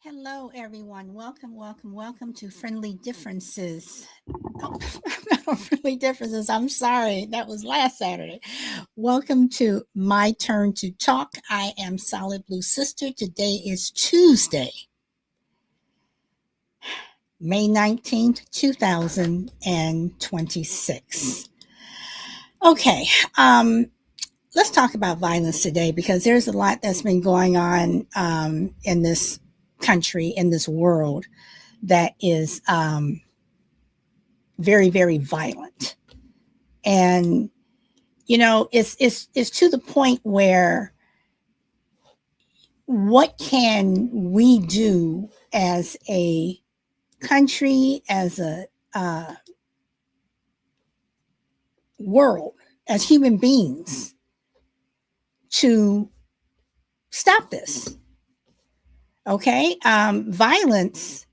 Hello, everyone. Welcome to Friendly Differences. Oh, not Friendly Differences. I'm sorry. That was last Saturday. Welcome to My Turn to Talk. I am Solid Blue Sister. Today is Tuesday, May 19th, 2026. Okay. Let's talk about violence today because there's a lot that's been going on in this country, in this world, that is very, very violent. And, it's to the point where what can we do as a country, as a world, as human beings to stop this? Okay. Violence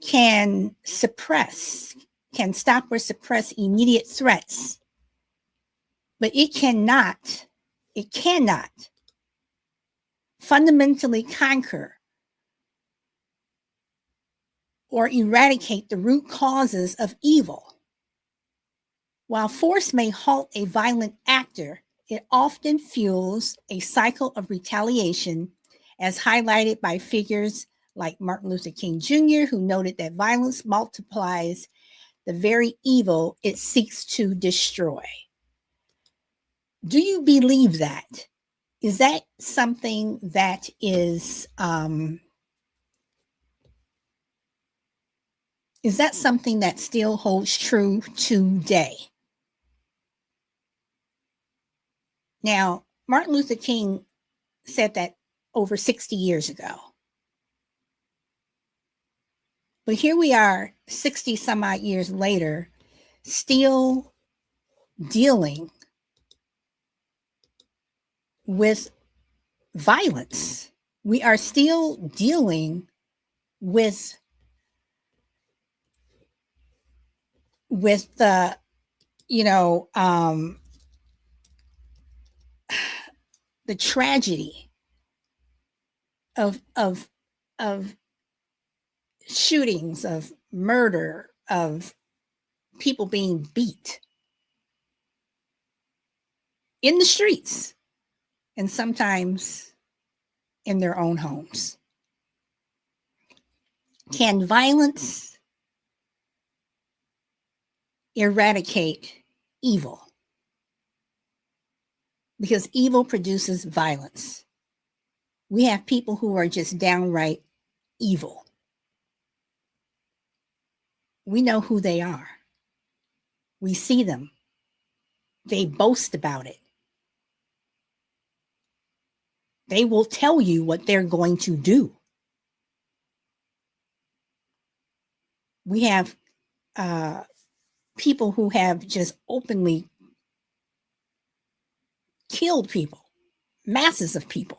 can stop or suppress immediate threats, but it cannot fundamentally conquer or eradicate the root causes of evil. While force may halt a violent actor, it often fuels a cycle of retaliation, as highlighted by figures like Martin Luther King Jr., who noted that violence multiplies the very evil it seeks to destroy. Do you believe that? Is that something that is something that still holds true today? Now, Martin Luther King said that over 60 years ago. But here we are 60 some odd years later, still dealing with violence. We are still dealing with the, the tragedy of shootings, of murder, of people being beat in the streets and sometimes in their own homes. Can violence eradicate evil? Because evil produces violence. We have people who are just downright evil. We know who they are. We see them. They boast about it. They will tell you what they're going to do. We have people who have just openly killed people, masses of people.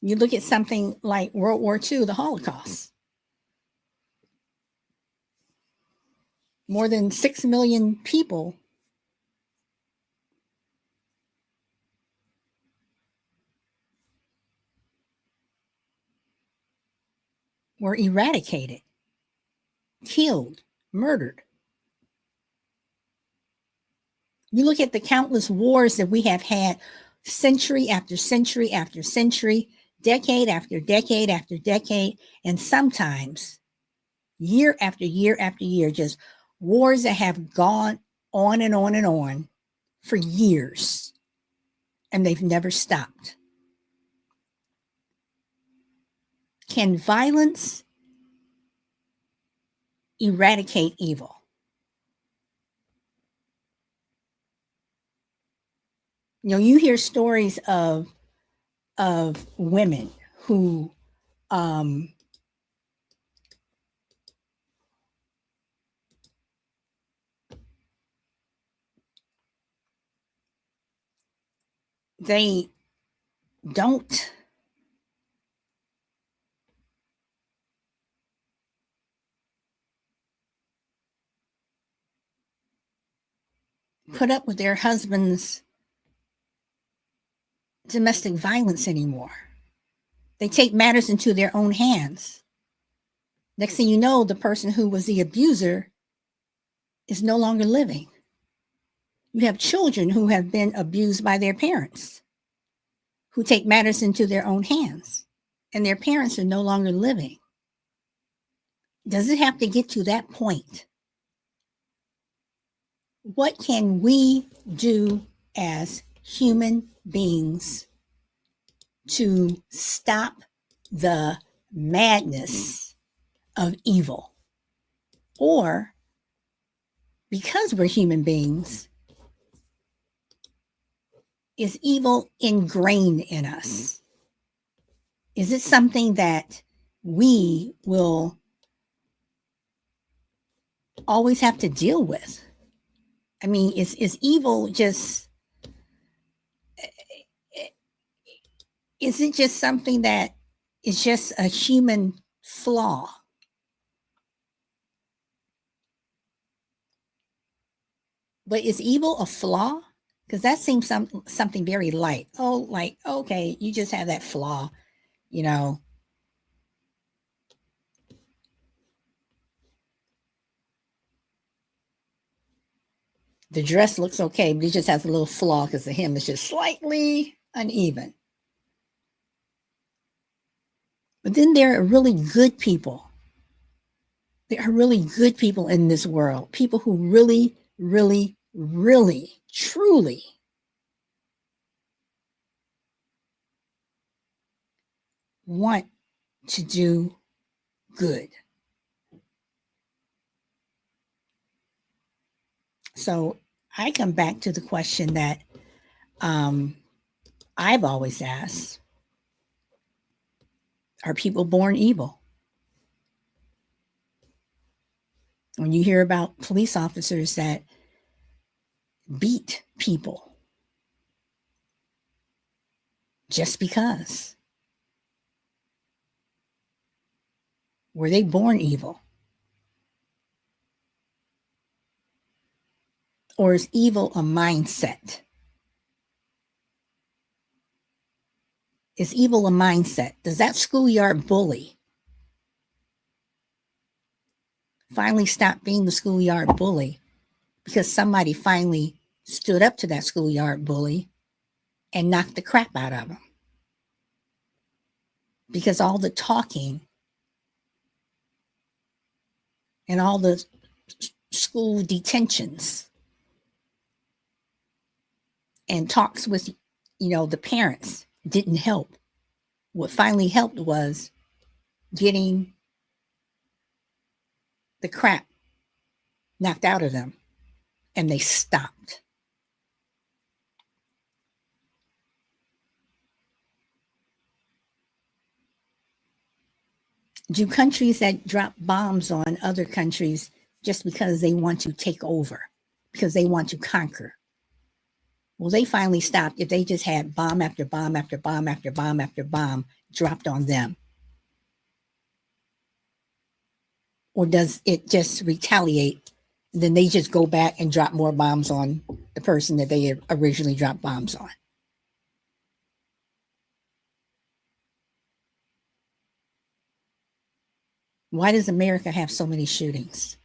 You look at something like World War II, the Holocaust. More than 6 million people were eradicated, killed, murdered. You look at the countless wars that we have had century after century after century, decade after decade after decade, and sometimes year after year after year, just Wars that have gone on and on and on for years, and they've never stopped. Can violence eradicate evil? You know, you hear stories of women who um, they don't put up with their husband's domestic violence anymore. They take matters into their own hands. Next thing you know, the person who was the abuser is no longer living. You have children who have been abused by their parents, who take matters into their own hands, and their parents are no longer living. Does it have to get to that point? What can we do as human beings to stop the madness of evil? Or, because we're human beings, is evil ingrained in us? Is it something that we will always have to deal with? I mean, is evil just, is it just something that is just a human flaw? But is evil a flaw? Because that seems something very light. Oh, like, okay, you just have that flaw, you know. The dress looks okay, but it just has a little flaw because the hem is just slightly uneven. But then there are really good people. There are really good people in this world, people who really, really, really, truly want to do good. So I come back to the question that I've always asked: are people born evil? When you hear about police officers that beat people just because, were they born evil? Or is evil a mindset? Is evil a mindset? Does that schoolyard bully finally stop being the schoolyard bully because somebody finally stood up to that schoolyard bully and knocked the crap out of him? Because all the talking and all the school detentions and talks with, the parents didn't help. What finally helped was getting the crap knocked out of them, and they stopped. Do countries that drop bombs on other countries just because they want to take over, because they want to conquer? Well, they finally stopped if they just had bomb after bomb after bomb after bomb after bomb dropped on them. Or does it just retaliate? Then they just go back and drop more bombs on the person that they had originally dropped bombs on. Why does America have so many shootings?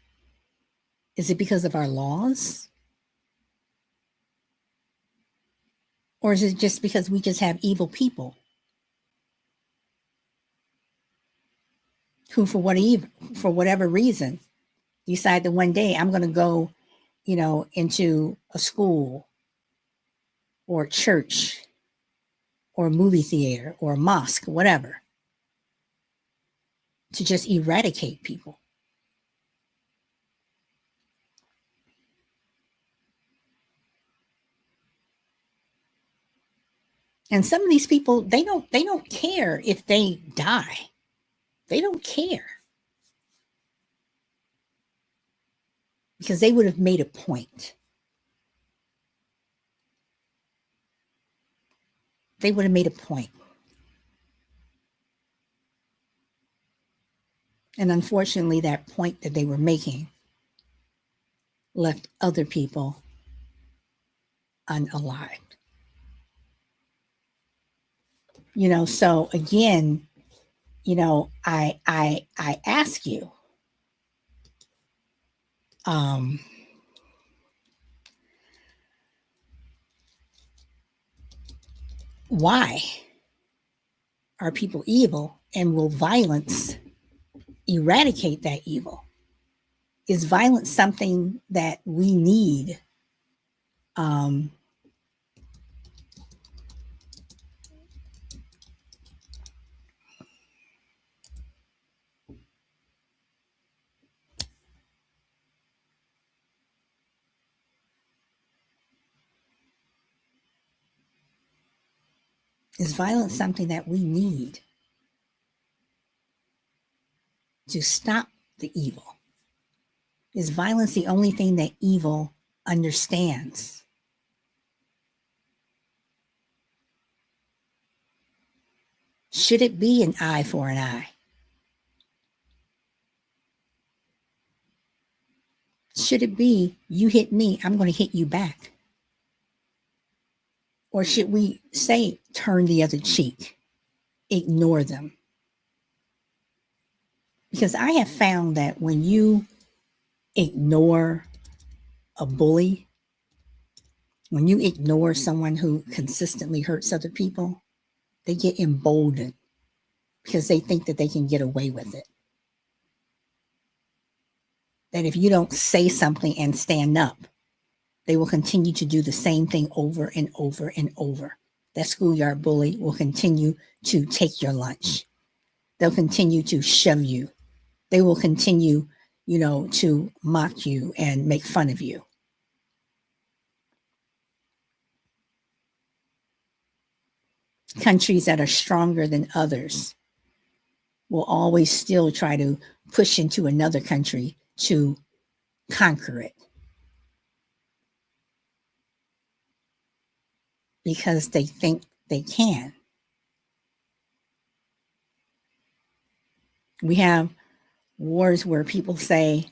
Is it because of our laws? Or is it just because we just have evil people who, for whatever reason, decide that one day I'm going to go, into a school or a church or a movie theater or a mosque, whatever, to just eradicate people. And some of these people, they don't care if they die. They don't care because they would have made a point. They would have made a point. And unfortunately, that point that they were making left other people unalived. So again, I ask you, um, why are people evil, and will violence eradicate that evil? Is violence something that we need? Um, is violence something that we need to stop the evil? Is violence the only thing that evil understands? Should it be an eye for an eye? Should it be you hit me, I'm going to hit you back? Or should we say turn the other cheek, ignore them? Because I have found that when you ignore a bully, when you ignore someone who consistently hurts other people, they get emboldened because they think that they can get away with it. That if you don't say something and stand up, they will continue to do the same thing over and over and over. That schoolyard bully will continue to take your lunch. They'll continue to shove you. They will continue, to mock you and make fun of you. Countries that are stronger than others will always still try to push into another country to conquer it because they think they can. We have wars where people say,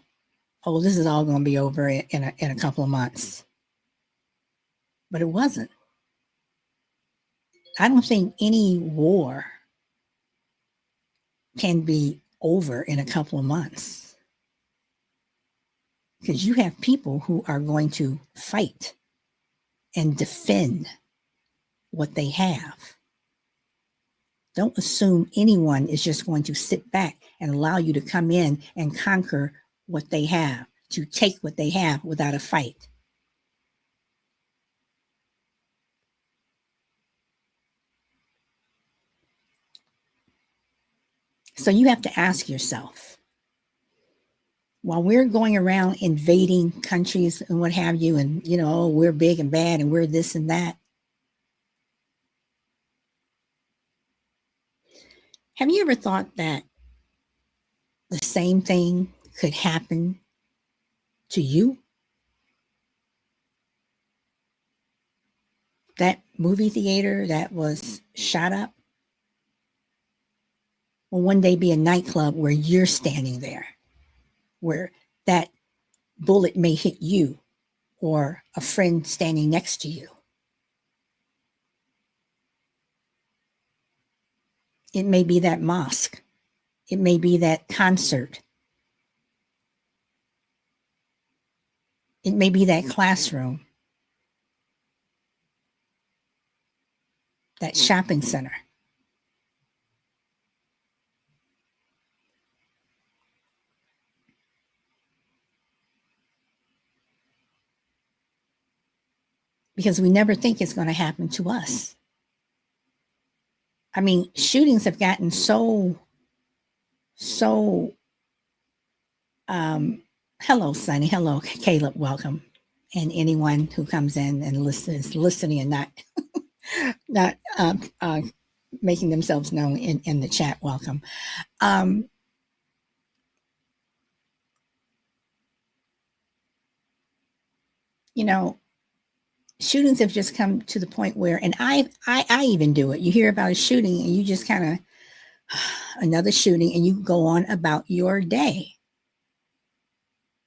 oh, this is all going to be over in a couple of months. But it wasn't. I don't think any war can be over in a couple of months because you have people who are going to fight and defend what they have. Don't assume anyone is just going to sit back and allow you to come in and conquer what they have, to take what they have without a fight. So you have to ask yourself, while we're going around invading countries and what have you, and, we're big and bad and we're this and that, have you ever thought that the same thing could happen to you? That movie theater that was shot up will one day be a nightclub where you're standing there, where that bullet may hit you or a friend standing next to you. It may be that mosque. It may be that concert. It may be that classroom, that shopping center. because we never think it's going to happen to us. I mean, shootings have gotten so hello Sonny, hello Caleb, welcome. And anyone who comes in and listens, listening and not making themselves known in the chat, welcome. Um, you know, shootings have just come to the point where, and I even do it. You hear about a shooting and you just kind of another shooting and you go on about your day.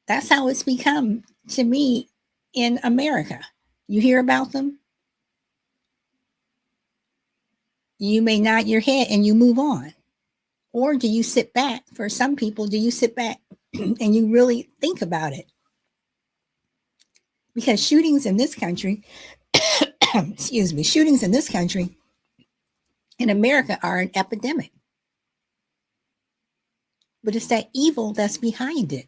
That's how it's become to me in America. You hear about them, you may nod your head and you move on. Or do you sit back? For some people, do you sit back and you really think about it? Because shootings in this country, excuse me, shootings in this country, in America, are an epidemic. But it's that evil that's behind it.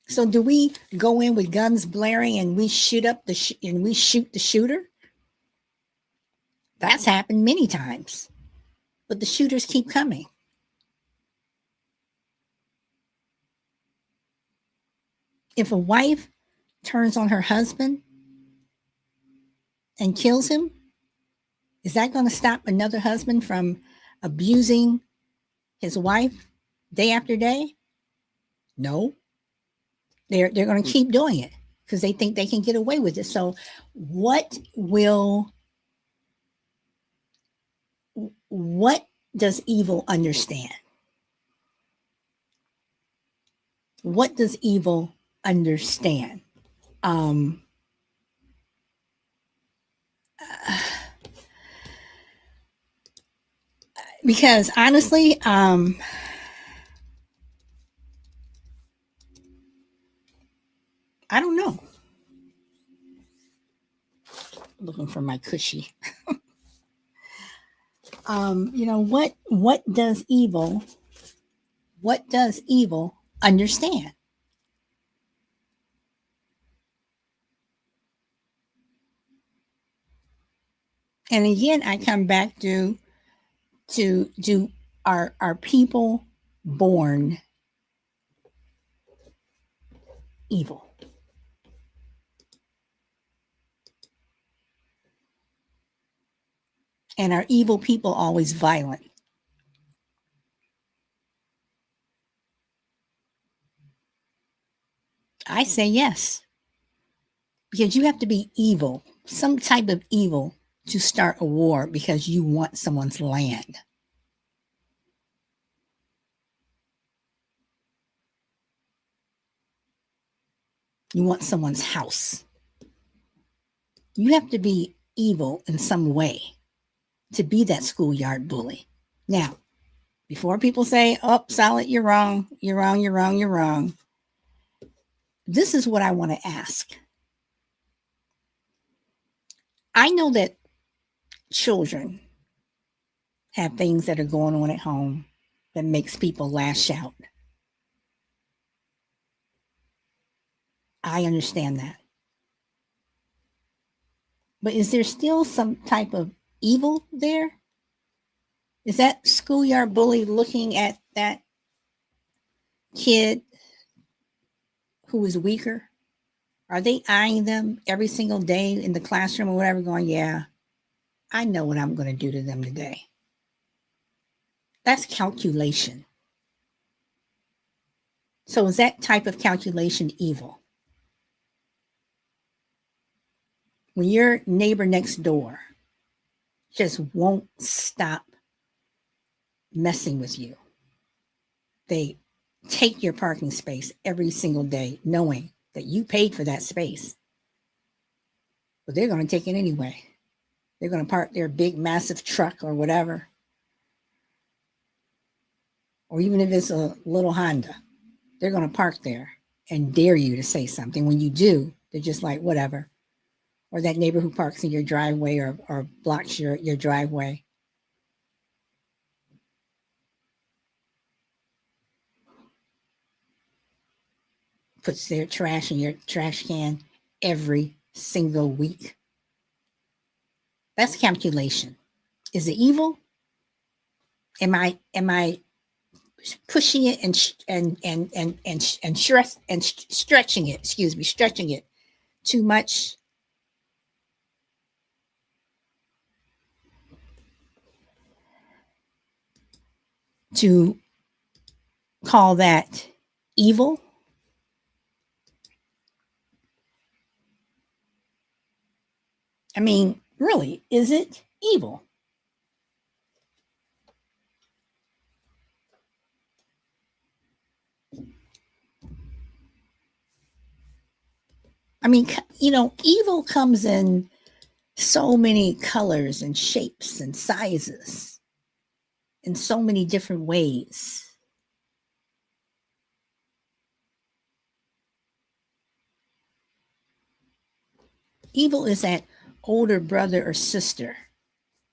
So do we go in with guns blaring and we shoot up and we shoot the shooter? That's happened many times. But the shooters keep coming. If a wife turns on her husband and kills him, is that going to stop another husband from abusing his wife day after day? No. They're going to keep doing it because they think they can get away with it. So what does evil understand? What does evil understand? Um, because honestly, I don't know. Looking for my cushy. What does evil understand? And again, I come back to do are people born evil? And are evil people always violent? I say yes. Because you have to be evil, some type of evil, to start a war because you want someone's land. You want someone's house. You have to be evil in some way to be that schoolyard bully. Now, before people say, oh, Solid, you're wrong, you're wrong, you're wrong, you're wrong. This is what I want to ask. I know that children have things that are going on at home that makes people lash out. I understand that. But is there still some type of evil there? Is that schoolyard bully looking at that kid who is weaker? Are they eyeing them every single day in the classroom or whatever, going, yeah, I know what I'm going to do to them today? That's calculation. So is that type of calculation evil? When your neighbor next door just won't stop messing with you, they take your parking space every single day, knowing that you paid for that space, but they're going to take it anyway. They're going to park their big, massive truck or whatever, or even if it's a little Honda, they're going to park there and dare you to say something. When you do, they're just like, whatever. Or that neighbor who parks in your driveway or blocks your driveway. Puts their trash in your trash can every single week. That's calculation. Is it evil? Am I pushing it and stretching it? Excuse me, stretching it too much? To call that evil? I mean, really, is it evil? I mean, evil comes in so many colors and shapes and sizes in so many different ways. Evil is that older brother or sister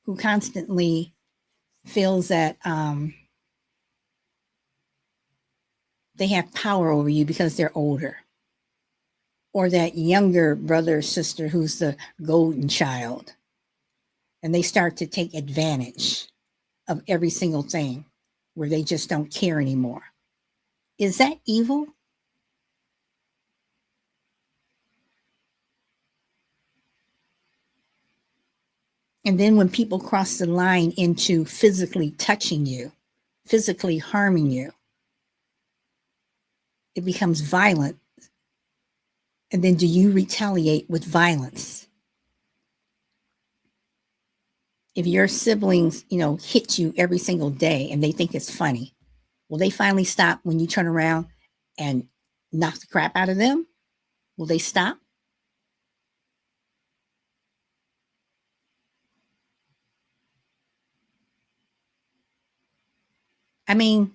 who constantly feels that they have power over you because they're older, or that younger brother or sister who's the golden child, and they start to take advantage of every single thing where they just don't care anymore. Is that evil? And then when people cross the line into physically touching you, physically harming you, it becomes violent. And then do you retaliate with violence? If your siblings, hit you every single day and they think it's funny, will they finally stop when you turn around and knock the crap out of them? Will they stop? I mean,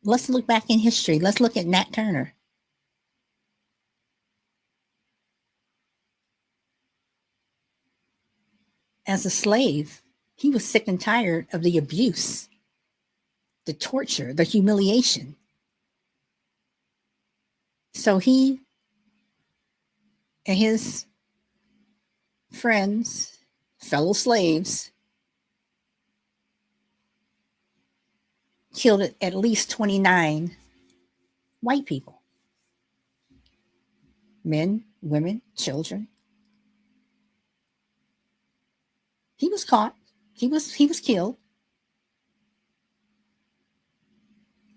let's look back in history. Let's look at Nat Turner. As a slave, he was sick and tired of the abuse, the torture, the humiliation. So he and his friends, fellow slaves, killed at least 29 white people, men, women, children. He was caught. He was killed.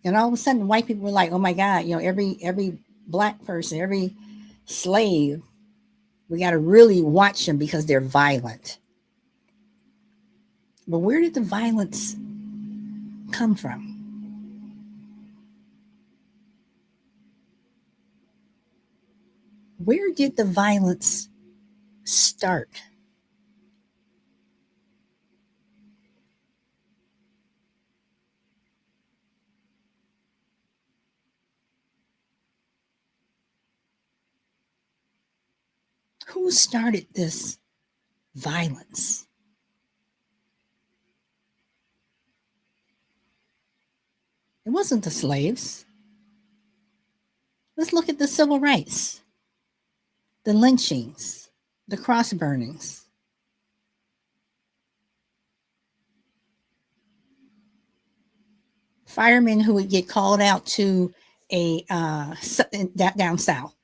And all of a sudden white people were like, "Oh my god, every black person, every slave, we got to really watch them because they're violent." But where did the violence come from? Where did the violence start? Who started this violence? It wasn't the slaves. Let's look at the civil rights, the lynchings, the cross burnings. Firemen who would get called out to a down south.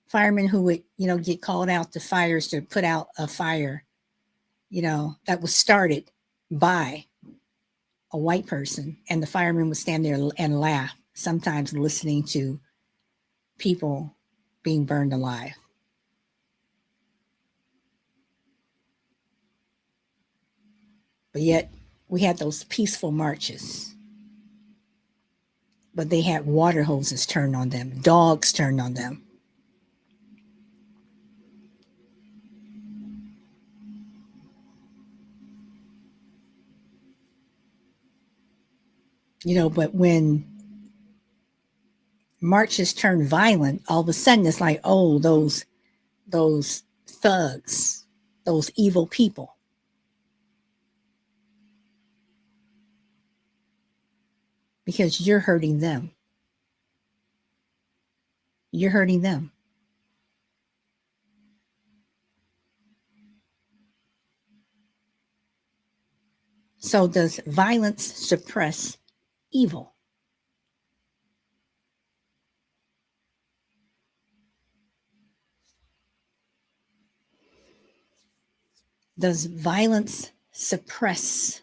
Firemen who would get called out to fires to put out a fire, that was started by a white person, and the firemen would stand there and laugh, sometimes listening to people being burned alive. But yet we had those peaceful marches, but they had water hoses turned on them, dogs turned on them. But when marches turn violent, all of a sudden it's like, oh, those thugs, those evil people. Because you're hurting them. You're hurting them. So, does violence suppress evil? Does violence suppress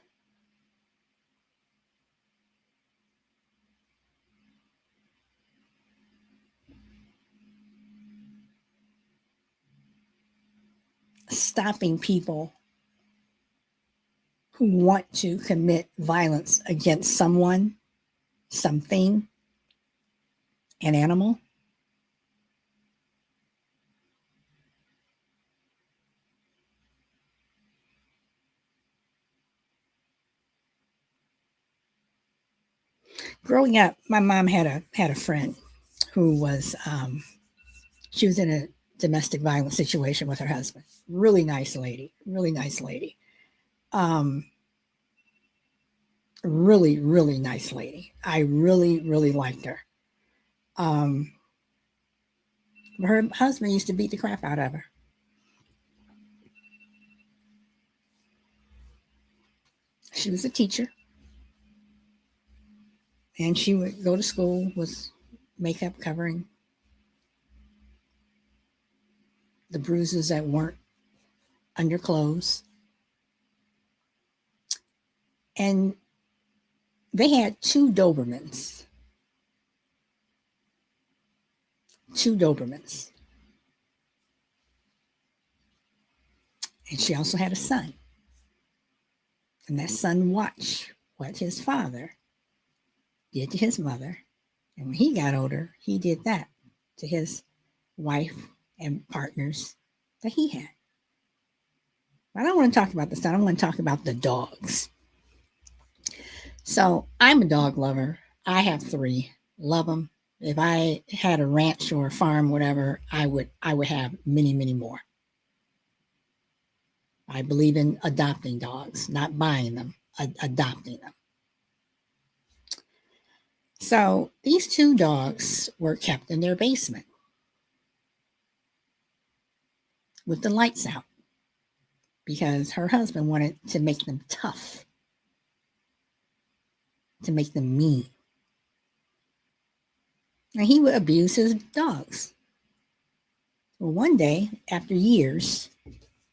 stopping people who want to commit violence against someone, something, an animal? Growing up, my mom had a friend who was she was in a domestic violence situation with her husband. Really nice lady, really nice lady. Um, really, really nice lady. I really, really liked her. Um, her husband used to beat the crap out of her. She was a teacher, and she would go to school with makeup covering the bruises that weren't under clothes. And they had two Dobermans, and she also had a son. And that son watched what his father did to his mother. And when he got older, he did that to his wife and partners that he had. But I don't want to talk about the son. I want to talk about the dogs. So I'm a dog lover. I have three. Love them. If I had a ranch or a farm, whatever, I would have many, many more. I believe in adopting dogs, not buying them, adopting them. So these two dogs were kept in their basement with the lights out because her husband wanted to make them tough, to make them mean. And he would abuse his dogs. Well, one day, after years,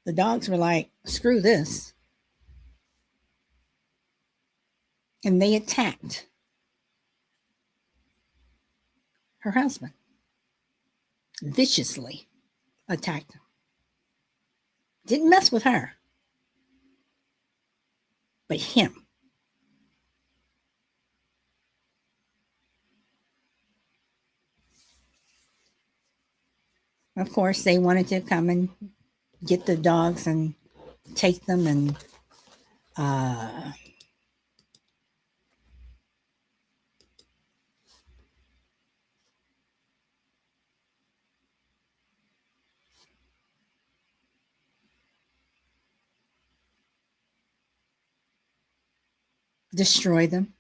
the dogs were like, screw this. And they attacked her husband, viciously attacked him. Didn't mess with her, but him. Of course, they wanted to come and get the dogs and take them and uh, destroy them.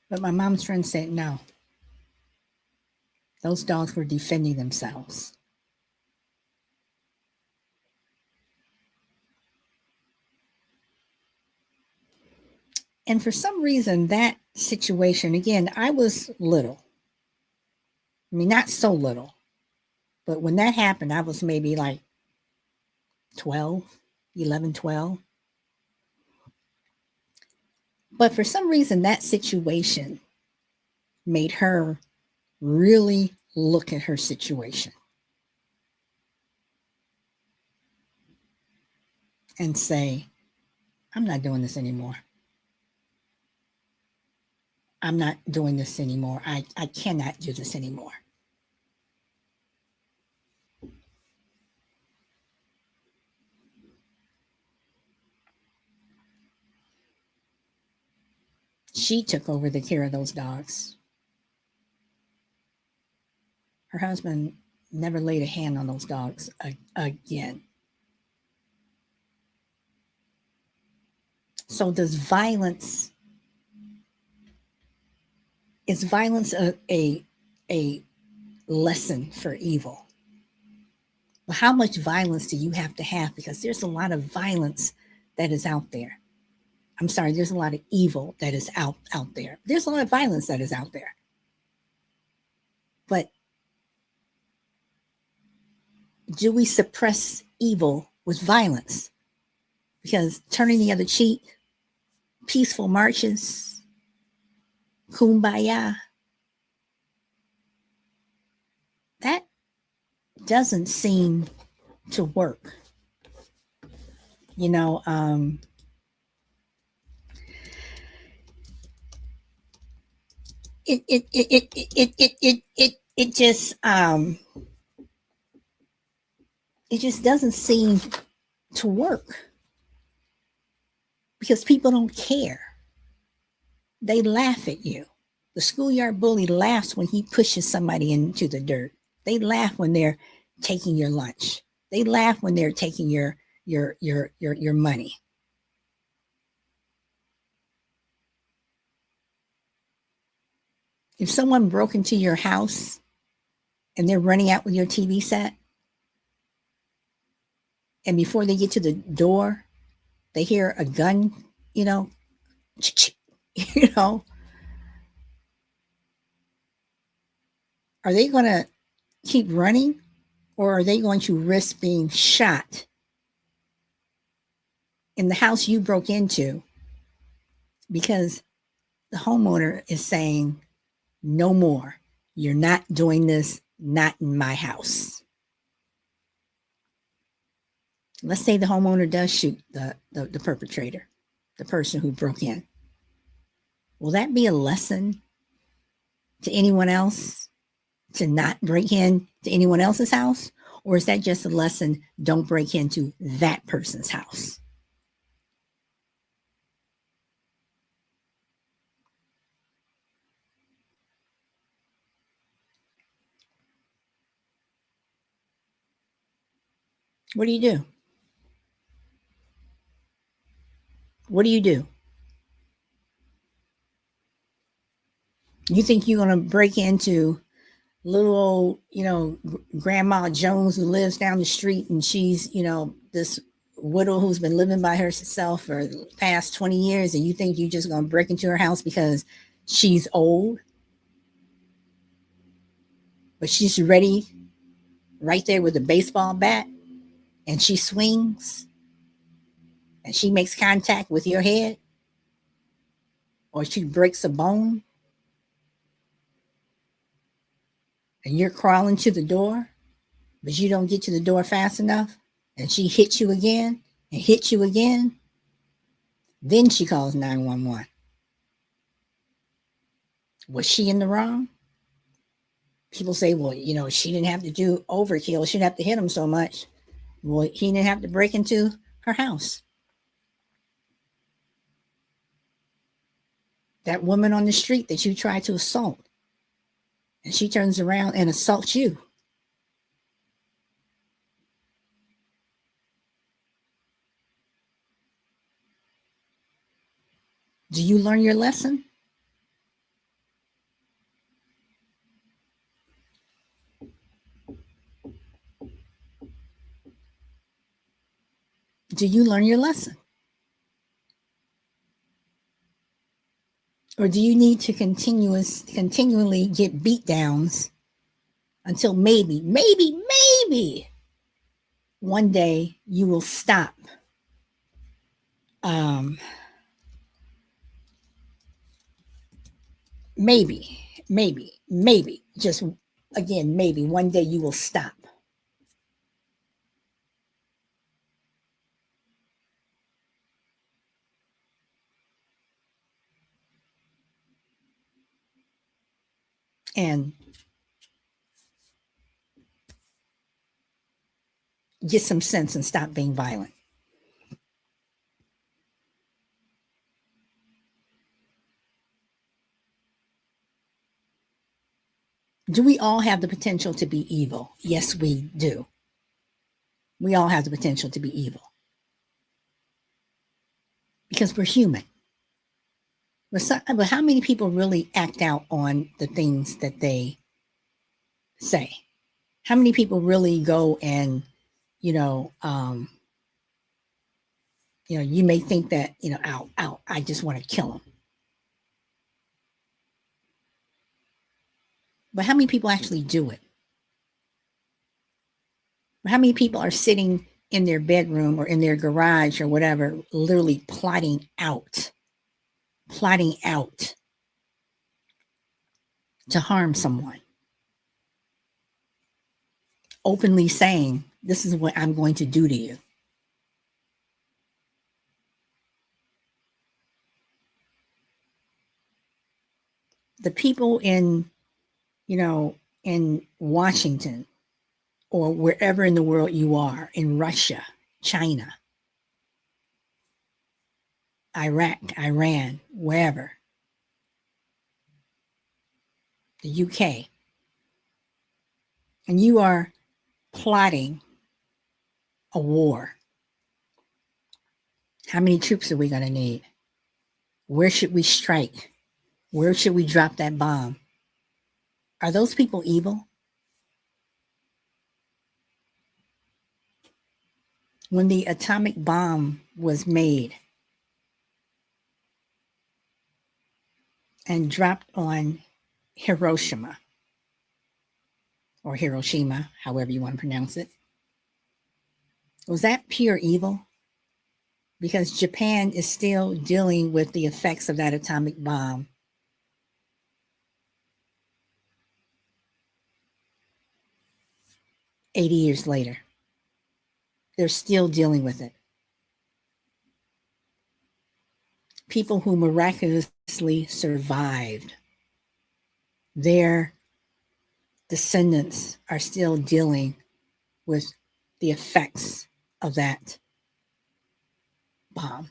But my mom's friend said no. Those dogs were defending themselves. And for some reason, that situation, again, I was little. I mean, not so little, but when that happened, I was maybe like 12, 11, 12. But for some reason, that situation made her really look at her situation and say, I'm not doing this anymore. I'm not doing this anymore. I cannot do this anymore. She took over the care of those dogs. Her husband never laid a hand on those dogs again. So does violence is violence a lesson for evil? Well, how much violence do you have to have? Because there's a lot of violence that is out there. I'm sorry, there's a lot of evil that is out there. There's a lot of violence that is out there. But do we suppress evil with violence? Because turning the other cheek, peaceful marches, kumbaya, that doesn't seem to work. You know, it just it just doesn't seem to work because people don't care. They laugh at you. The schoolyard bully laughs when he pushes somebody into the dirt. They laugh when they're taking your lunch. They laugh when they're taking your money. If someone broke into your house and they're running out with your TV set, and before they get to the door, they hear a gun, you know, you know, are they going to keep running or are they going to risk being shot in the house you broke into because the homeowner is saying, no more. You're not doing this, not in my house. Let's say the homeowner does shoot the perpetrator, the person who broke in. Will that be a lesson to anyone else to not break in to anyone else's house? Or is that just a lesson, don't break into that person's house? What do you do? What do you do? You think you're going to break into little old, Grandma Jones who lives down the street and she's, this widow who's been living by herself for the past 20 years and you think you're just going to break into her house because she's old? But she's ready right there with a baseball bat and she swings and she makes contact with your head or she breaks a bone and you're crawling to the door, but you don't get to the door fast enough and she hits you again and hits you again. Then she calls 911. Was she in the wrong? People say, well, she didn't have to do overkill. She didn't have to hit him so much. Well, he didn't have to break into her house. That woman on the street that you tried to assault, and she turns around and assaults you. Do you learn your lesson? Do you learn your lesson? Or do you need to continually get beat downs until maybe one day you will stop maybe, just again, maybe one day you will stop. And get some sense and stop being violent. Do we all have the potential to be evil? Yes, we do. We all have the potential to be evil because we're human. But how many people really act out on the things that they say? How many people really go and, you may think that, ow, I just want to kill him. But how many people actually do it? How many people are sitting in their bedroom or in their garage or whatever, literally plotting out to harm someone, openly saying, this is what I'm going to do to you? The people in Washington or wherever in the world you are, in Russia, China, Iraq, Iran, wherever, the UK, and you are plotting a war. How many troops are we going to need? Where should we strike? Where should we drop that bomb? Are those people evil? When the atomic bomb was made and dropped on Hiroshima or Hiroshima, however you want to pronounce it, was that pure evil? Because Japan is still dealing with the effects of that atomic bomb 80 years later. They're still dealing with it. People who miraculously survived, their descendants are still dealing with the effects of that bomb.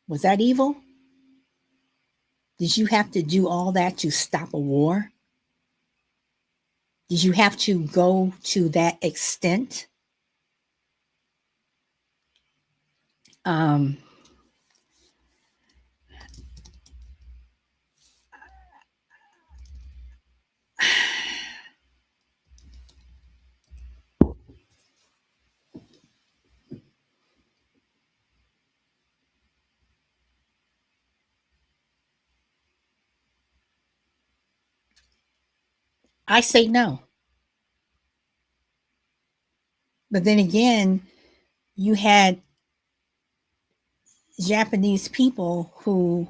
Was that evil? Did you have to do all that to stop a war? Did you have to go to that extent? Um, I say no. But then again, you had Japanese people who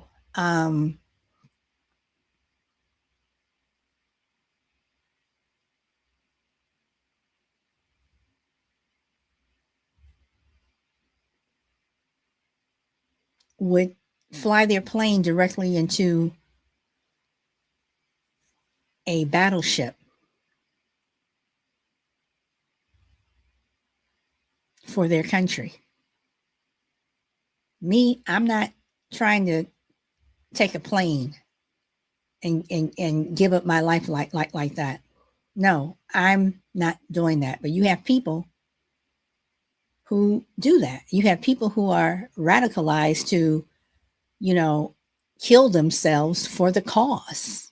would fly their plane directly into a battleship for their country. Me, I'm not trying to take a plane and give up my life like that. No, I'm not doing that. But you have people who do that. You have people who are radicalized to, you know, kill themselves for the cause.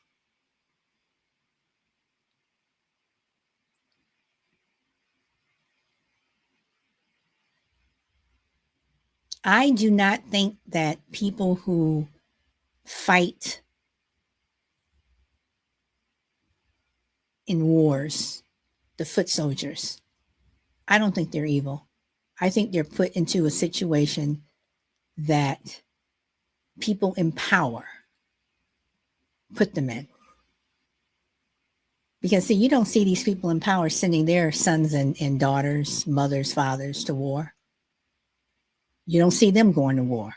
I do not think that people who fight in wars, the foot soldiers, I don't think they're evil. I think they're put into a situation that people in power put them in. Because, see, you don't see these people in power sending their sons and daughters, mothers, fathers to war. You don't see them going to war.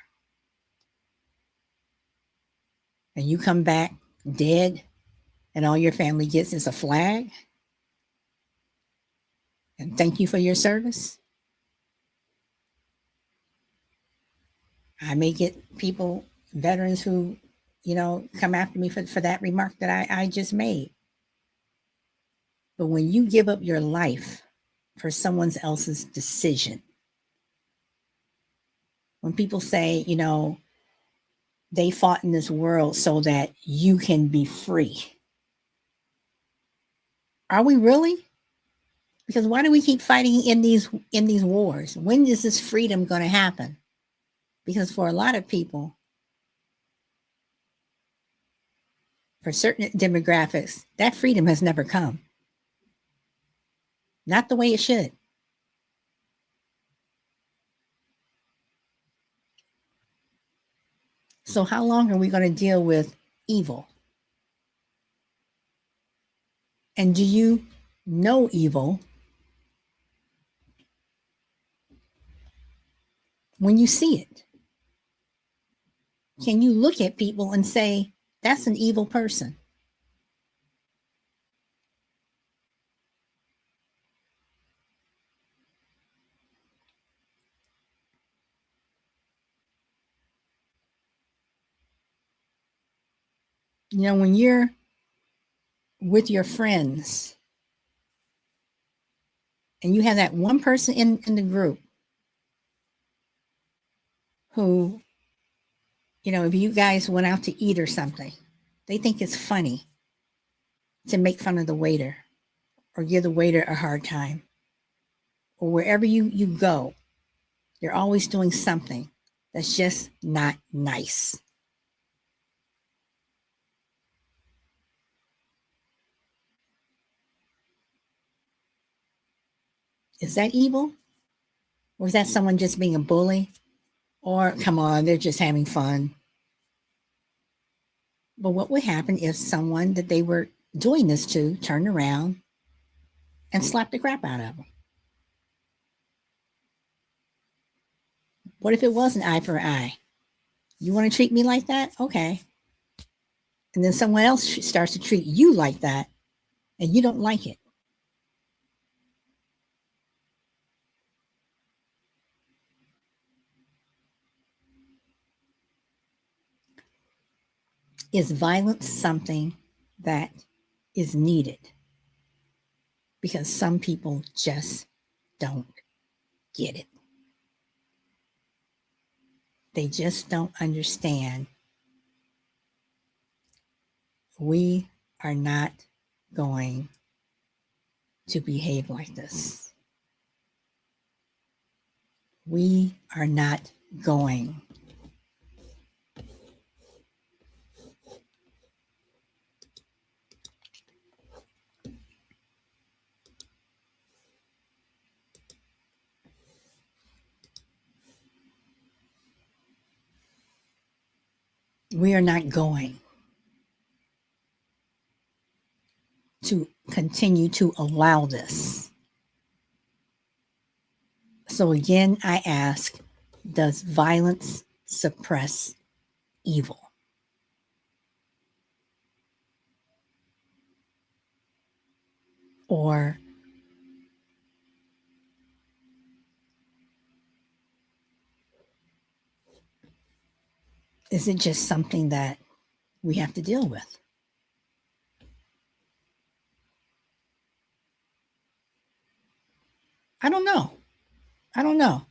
And you come back dead, and all your family gets is a flag. And thank you for your service. I may get people, veterans who, come after me for that remark that I just made. But when you give up your life for someone else's decision, when people say, they fought in this world so that you can be free. Are we really? Because why do we keep fighting in these wars? When is this freedom going to happen? Because for a lot of people, for certain demographics, that freedom has never come. Not the way it should. So, how long are we going to deal with evil? And do you know evil when you see it? Can you look at people and say, that's an evil person? You know, when you're with your friends and you have that one person in the group who, you know, if you guys went out to eat or something, they think it's funny to make fun of the waiter or give the waiter a hard time. Or wherever you go, you're always doing something that's just not nice. Is that evil? Or is that someone just being a bully? Or come on, they're just having fun. But what would happen if someone that they were doing this to turned around and slapped the crap out of them? What if it was an eye for an eye? You want to treat me like that? Okay. And then someone else starts to treat you like that and you don't like it. Is violence something that is needed? Because some people just don't get it. They just don't understand. We are not going to behave like this. We are not going. We are not going to continue to allow this. So again, I ask, does violence suppress evil? Or is it just something that we have to deal with? I don't know. I don't know.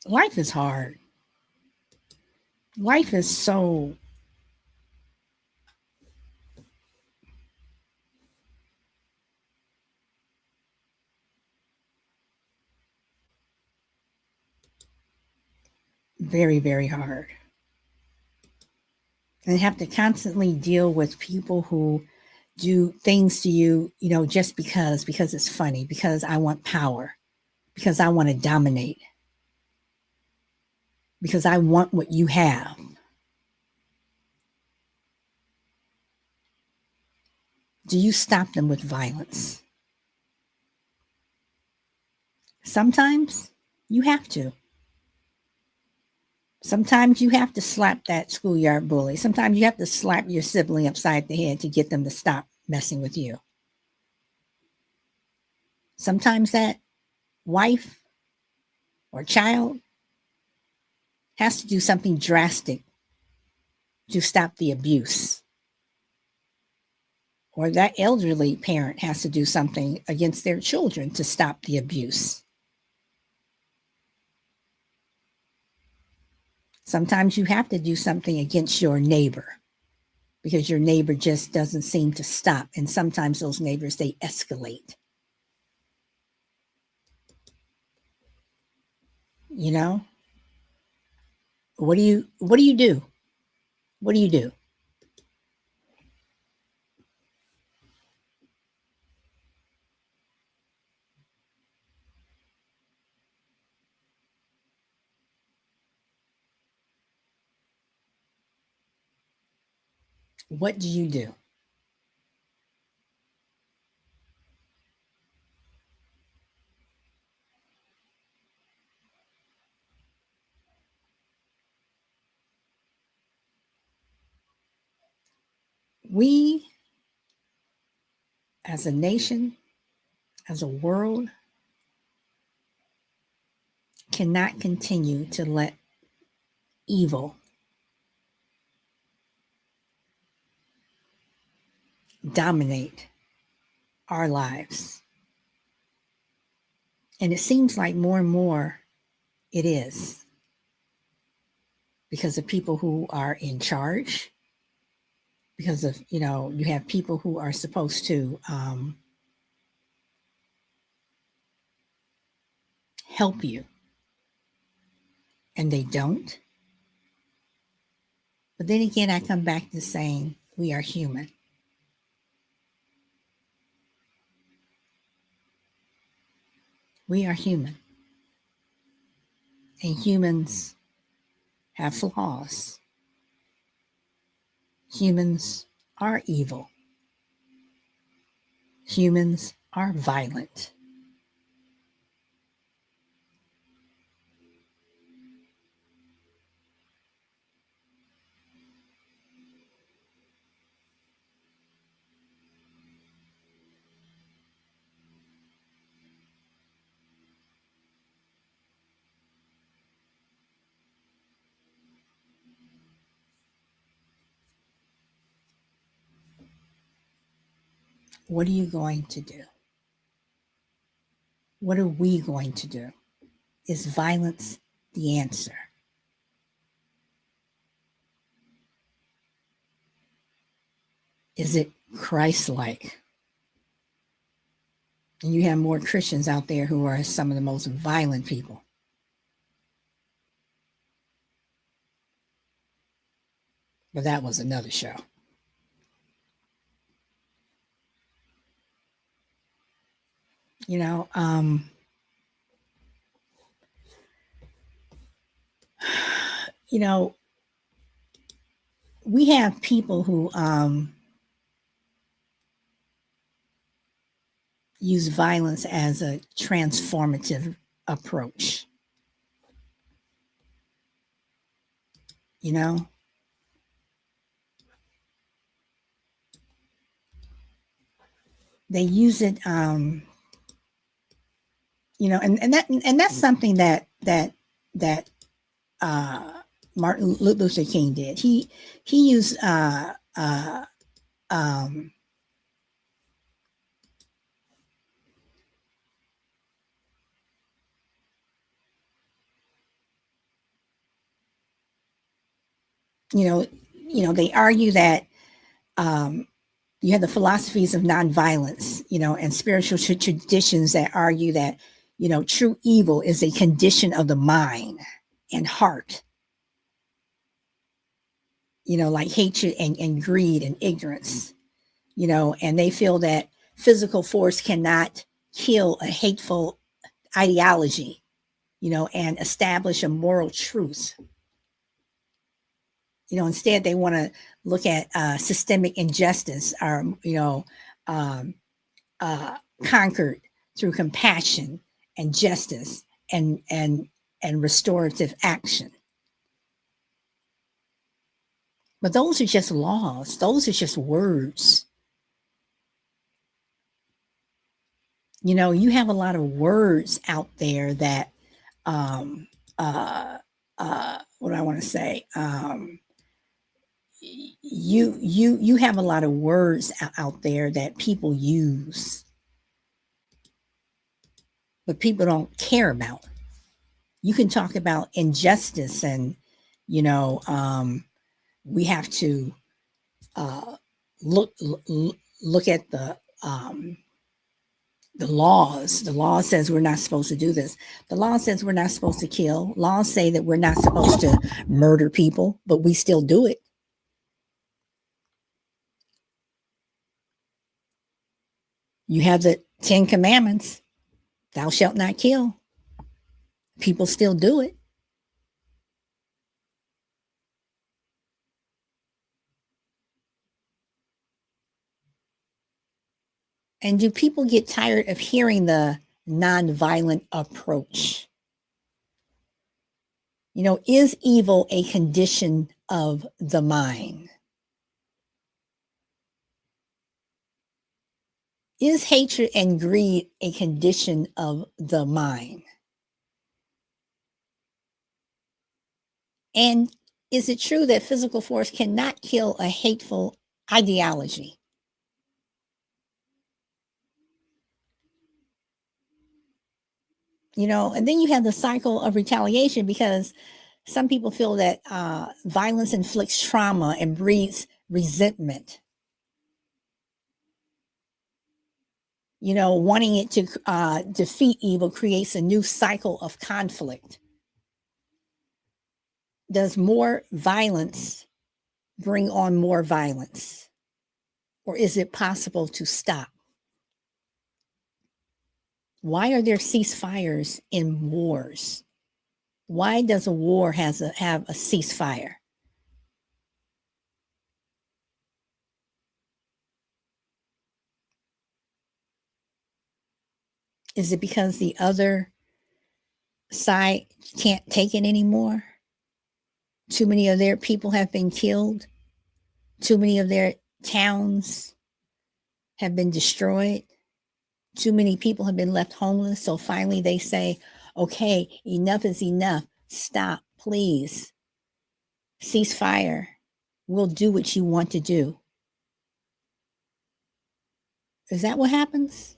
Life is hard. Life is so very, very hard. And have to constantly deal with people who do things to you, you know, just because it's funny, because I want power, because I want to dominate, because I want what you have. Do you stop them with violence? Sometimes you have to. Sometimes you have to slap that schoolyard bully. Sometimes you have to slap your sibling upside the head to get them to stop messing with you. Sometimes that wife or child has to do something drastic to stop the abuse. or that elderly parent has to do something against their children to stop the abuse. Sometimes you have to do something against your neighbor because your neighbor just doesn't seem to stop. And sometimes those neighbors, they escalate. You know, what do you do? What do you do? What do you do? We, as a nation, as a world, cannot continue to let evil dominate our lives. And it seems like more and more it is because of people who are in charge, because of, you have people who are supposed to help you and they don't. But then again, I come back to saying we are human. We are human. And humans have flaws. Humans are evil. Humans are violent. What are you going to do? What are we going to do? Is violence the answer? Is it Christ like? And you have more Christians out there who are some of the most violent people. But that was another show. You know, you know, we have people who use violence as a transformative approach. You know, they use it. And that's something that uh, Martin Luther King did. He used um, you know, they argue that um, you have the philosophies of nonviolence, and spiritual traditions that argue that, true evil is a condition of the mind and heart, like hatred and greed and ignorance, and they feel that physical force cannot kill a hateful ideology, and establish a moral truth. Instead they want to look at systemic injustice, or um, uh, conquered through compassion and justice and restorative action. But those are just laws. Those are just words. You have a lot of words out there that um, what do I want to say? you have a lot of words out there that people use, but people don't care about. You can talk about injustice and, you know, we have to uh, look look at the laws. The law says we're not supposed to do this. The law says we're not supposed to kill. Laws say that we're not supposed to murder people, but we still do it. You have the 10 Commandments, thou shalt not kill. People still do it. And do people get tired of hearing the nonviolent approach? You know, is evil a condition of the mind? Is hatred and greed a condition of the mind? And is it true that physical force cannot kill a hateful ideology? You know, and then you have the cycle of retaliation because some people feel that violence inflicts trauma and breeds resentment. You know, wanting it to defeat evil creates a new cycle of conflict. Does more violence bring on more violence? Or is it possible to stop? Why are there ceasefires in wars? Why does a war have a ceasefire? Is it because the other side can't take it anymore? Too many of their people have been killed. Too many of their towns have been destroyed. Too many people have been left homeless. So finally they say, okay, enough is enough. Stop, please. Cease fire. We'll do what you want to do. Is that what happens?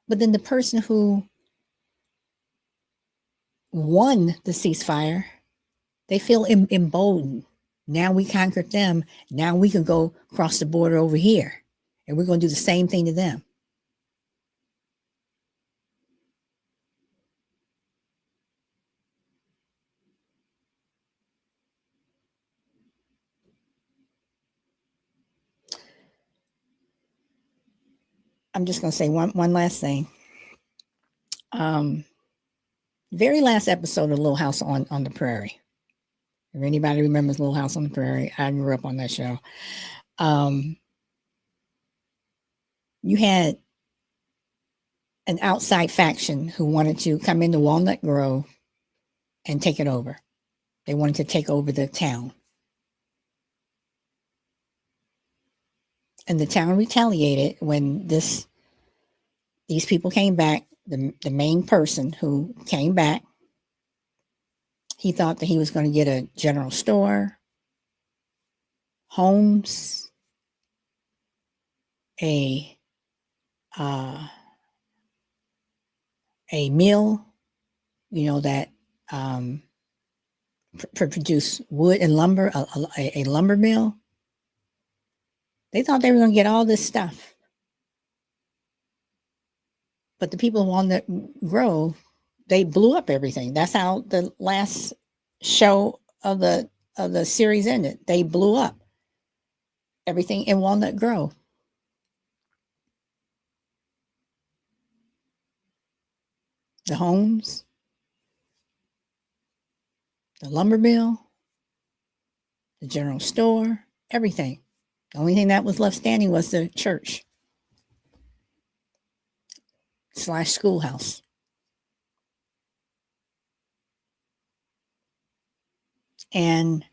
But then the person who won the ceasefire, they feel emboldened. Now we conquered them. Now we can go cross the border over here and we're going to do the same thing to them. I'm just going to say one last thing. Very last episode of Little House on the Prairie. If anybody remembers Little House on the Prairie, I grew up on that show. You had an outside faction who wanted to come into Walnut Grove and take it over. They wanted to take over the town. And the town retaliated when these people came back. The main person who came back, he thought that he was going to get a general store, homes, a mill, you know, that produce wood and lumber, a lumber mill. They thought they were going to get all this stuff. But the people who wanted to grow, they blew up everything. That's how the last show of the series ended. They blew up everything in Walnut Grove. The homes, the lumber mill, the general store, everything. The only thing that was left standing was the church / schoolhouse. And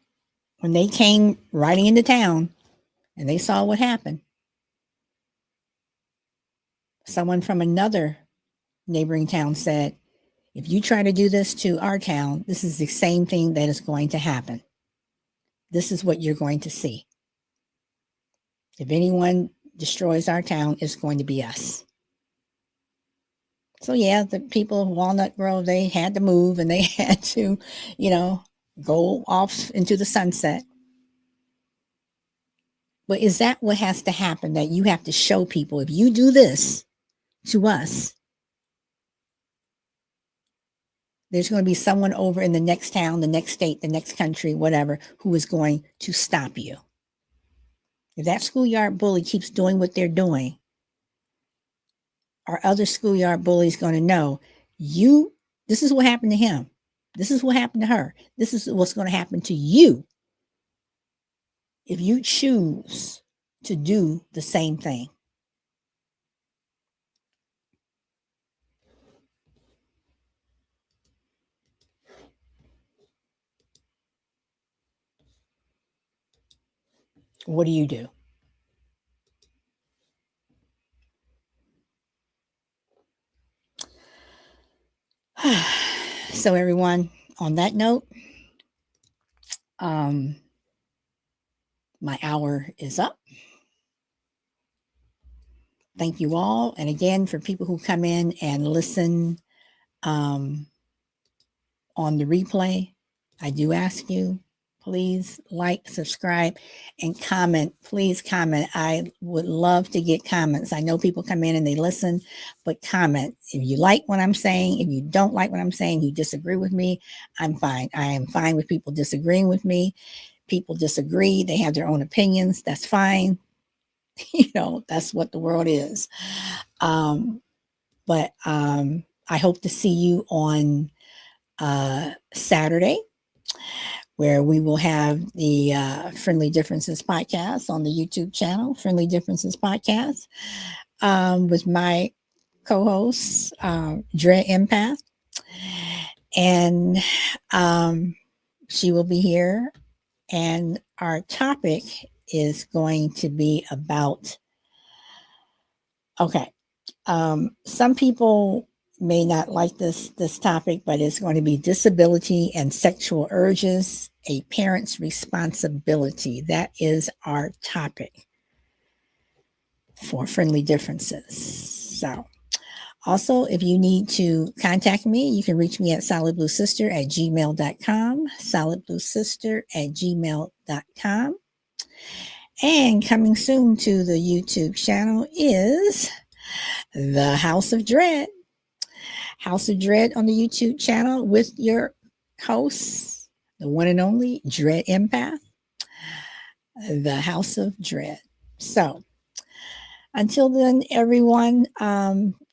when they came riding into town and they saw what happened, someone from another neighboring town said, if you try to do this to our town, this is the same thing that is going to happen. This is what you're going to see. If anyone destroys our town, it's going to be us. So yeah, the people of Walnut Grove, they had to move and they had to, go off into the sunset. But is that what has to happen? That you have to show people, if you do this to us, there's going to be someone over in the next town, the next state, the next country, whatever, who is going to stop you. If that schoolyard bully keeps doing what they're doing, our other schoolyard bully is going to know, this is what happened to him. This is what happened to her. This is what's going to happen to you if you choose to do the same thing. What do you do? So everyone, on that note, my hour is up. Thank you all. And again, for people who come in and listen on the replay, I do ask you, please like, subscribe, and comment. Please comment. I would love to get comments. I know people come in and they listen, but comment. If you like what I'm saying, if you don't like what I'm saying, you disagree with me, I'm fine. I am fine with people disagreeing with me. People disagree. They have their own opinions. That's fine. That's what the world is. But I hope to see you on Saturday, where we will have the Friendly Differences podcast on the YouTube channel, Friendly Differences podcast, with my co-host, Dread Empath. And she will be here. And our topic is going to be about, some people may not like this topic, but it's going to be disability and sexual urges, a parent's responsibility. That is our topic for Friendly Differences. So also, if you need to contact me, you can reach me at solidbluesister@gmail.com, solidbluesister@gmail.com. And coming soon to the YouTube channel is the House of Dread. House of Dread on the YouTube channel with your host, the one and only Dread Empath, the House of Dread. So until then, everyone,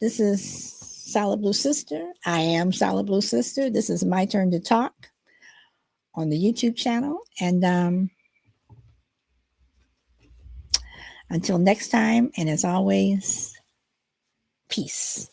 this is Solid Blue Sister. I am Solid Blue Sister. This is my turn to talk on the YouTube channel. And until next time, and as always, peace.